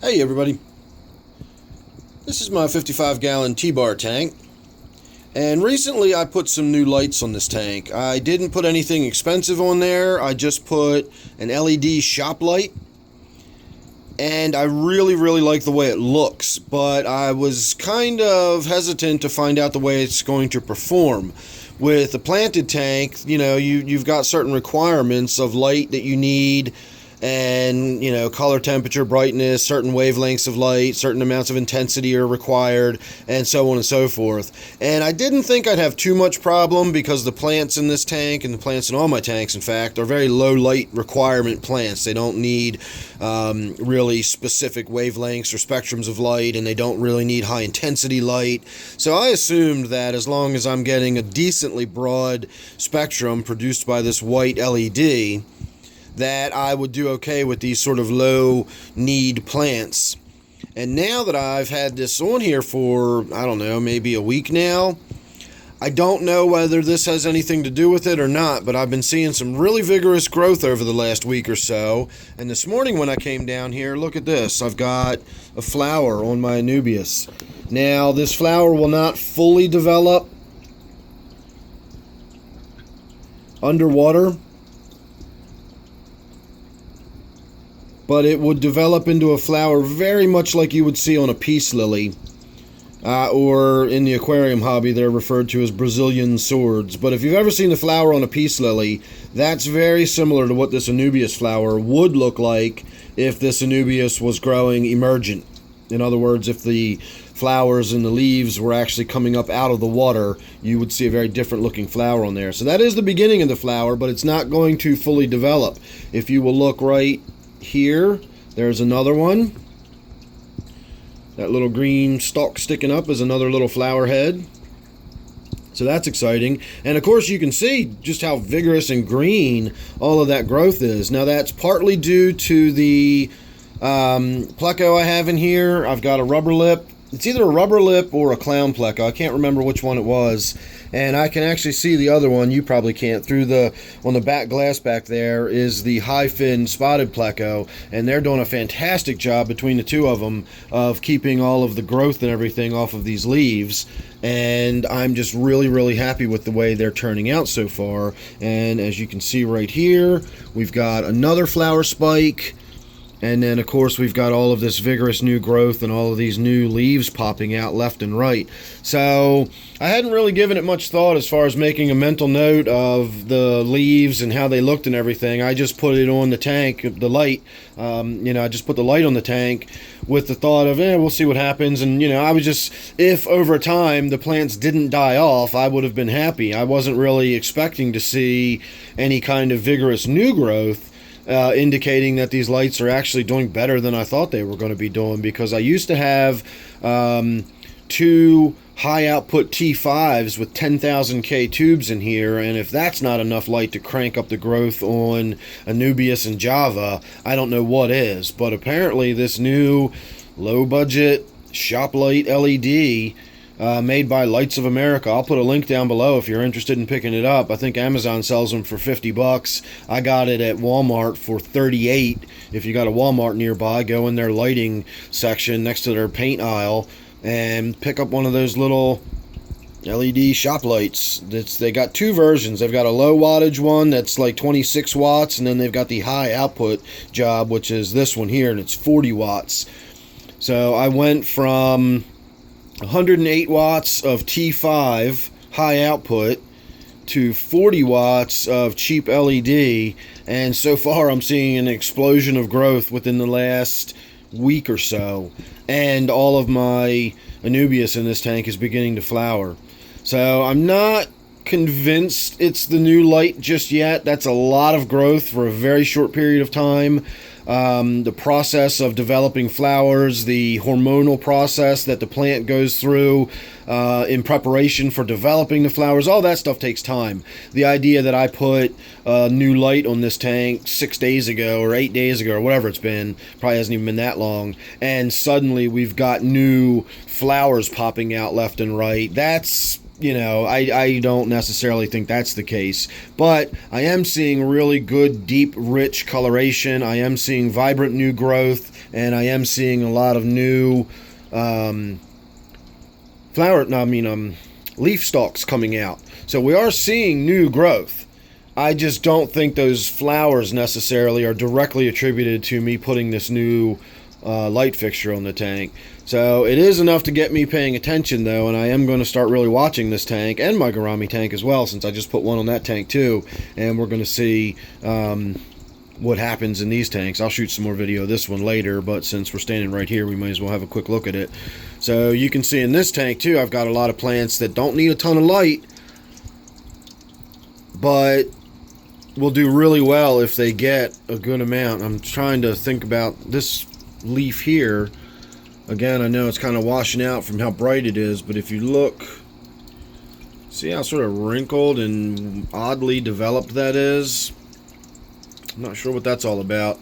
Hey everybody, this is my 55-gallon T Bar tank, and recently I put some new lights on this tank. I didn't put anything expensive on there, I just put an LED shop light, and I really like the way it looks, but I was kind of hesitant to find out the way it's going to perform. With a planted tank, you've got certain requirements of light that you need, and color, temperature, brightness, certain wavelengths of light, certain amounts of intensity are required, and so on and so forth. And I didn't think I'd have too much problem because the plants in this tank, and the plants in all my tanks in fact, are very low light requirement plants. They don't need really specific wavelengths or spectrums of light, and they don't really need high intensity light. So I assumed that as long as I'm getting a decently broad spectrum produced by this white LED, that I would do okay with these sort of low need plants. And now that I've had this on here for, I don't know, maybe a week now, I don't know whether this has anything to do with it or not, but I've been seeing some really vigorous growth over the last week or so. And this morning when I came down here, look at this. I've got a flower on my Anubias. Now, this flower will not fully develop underwater, but it would develop into a flower very much like you would see on a peace lily, or in the aquarium hobby they're referred to as Brazilian swords. But if you've ever seen the flower on a peace lily, that's very similar to what this Anubias flower would look like if this Anubias was growing emergent. In other words, if the flowers and the leaves were actually coming up out of the water, you would see a very different looking flower on there. So that is the beginning of the flower, but it's not going to fully develop. If you will look right here, there's another one. That little green stalk sticking up is another little flower head. So that's exciting. And of course you can see just how vigorous and green all of that growth is. Now that's partly due to the pleco I have in here. I've got a rubber lip. It's either a rubber lip or a clown pleco. I can't remember which one it was. And I can actually see the other one. You probably can't. On the back glass back there is the high fin spotted pleco, and they're doing a fantastic job between the two of them of keeping all of the growth and everything off of these leaves. And I'm just really happy with the way they're turning out so far. And as you can see right here, we've got another flower spike. And then, of course, we've got all of this vigorous new growth and all of these new leaves popping out left and right. So I hadn't really given it much thought as far as making a mental note of the leaves and how they looked and everything. I just put it on the tank, the light. I just put the light on the tank with the thought of, we'll see what happens. And, I was just, if over time the plants didn't die off, I would have been happy. I wasn't really expecting to see any kind of vigorous new growth. Indicating that these lights are actually doing better than I thought they were going to be doing, because I used to have two high output T5s with 10,000 K tubes in here, and if that's not enough light to crank up the growth on Anubias and Java, I don't know what is. But apparently this new low budget shop light LED made by Lights of America. I'll put a link down below if you're interested in picking it up. I think Amazon sells them for $50. I got it at Walmart for $38. If you got a Walmart nearby, go in their lighting section next to their paint aisle and pick up one of those little LED shop lights. They got two versions. They've got a low wattage one that's like 26 watts, and then they've got the high output job, which is this one here, and it's 40 watts. So I went from 108 watts of T5 high output to 40 watts of cheap LED, and so far I'm seeing an explosion of growth within the last week or so, and all of my Anubias in this tank is beginning to flower. So I'm not convinced it's the new light just yet. That's a lot of growth for a very short period of time. The process of developing flowers, the hormonal process that the plant goes through in preparation for developing the flowers, all that stuff takes time. The idea that I put a new light on this tank 6 days ago or 8 days ago or whatever it's been, probably hasn't even been that long, and suddenly we've got new flowers popping out left and right, that's you know, I don't necessarily think that's the case. But I am seeing really good, deep, rich coloration. I am seeing vibrant new growth, and I am seeing a lot of new leaf stalks coming out. So we are seeing new growth. I just don't think those flowers necessarily are directly attributed to me putting this new light fixture on the tank. So it is enough to get me paying attention, though, and I am going to start really watching this tank and my Gourami tank as well, since I just put one on that tank too, and we're going to see what happens in these tanks. I'll shoot some more video of this one later, but since we're standing right here, we might as well have a quick look at it. So you can see in this tank too, I've got a lot of plants that don't need a ton of light, but will do really well if they get a good amount. I'm trying to think about this leaf here. Again, I know it's kind of washing out from how bright it is, but if you look, see how sort of wrinkled and oddly developed that is? I'm not sure what that's all about.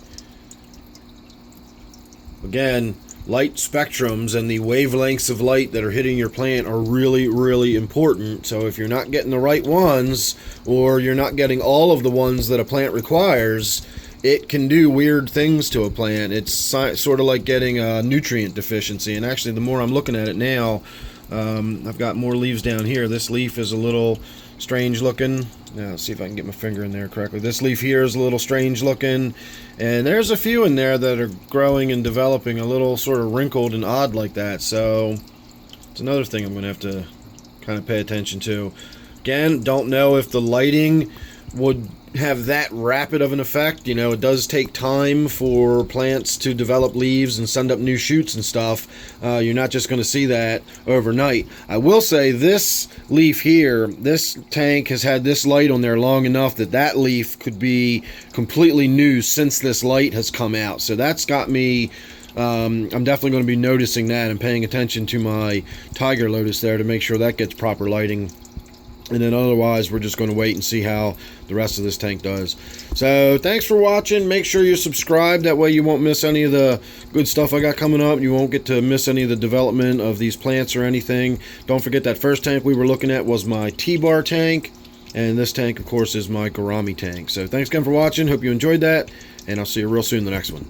Again, light spectrums and the wavelengths of light that are hitting your plant are really, really important. So if you're not getting the right ones, or you're not getting all of the ones that a plant requires, it can do weird things to a plant. It's sort of like getting a nutrient deficiency. And actually, the more I'm looking at it now, I've got more leaves down here. This leaf is a little strange looking. Now, let's see if I can get my finger in there correctly. This leaf here is a little strange looking. And there's a few in there that are growing and developing a little sort of wrinkled and odd like that. So it's another thing I'm going to have to kind of pay attention to. Again, don't know if the lighting would have that rapid of an effect. You know, it does take time for plants to develop leaves and send up new shoots and stuff. You're not just going to see that overnight. I will say this leaf here, this tank has had this light on there long enough that that leaf could be completely new since this light has come out. So that's got me, I'm definitely going to be noticing that and paying attention to my Tiger Lotus there to make sure that gets proper lighting. And then otherwise, we're just going to wait and see how the rest of this tank does. So, thanks for watching. Make sure you're subscribed. That way you won't miss any of the good stuff I got coming up. You won't get to miss any of the development of these plants or anything. Don't forget that first tank we were looking at was my T Bar tank. And this tank, of course, is my Gourami tank. So, thanks again for watching. Hope you enjoyed that. And I'll see you real soon in the next one.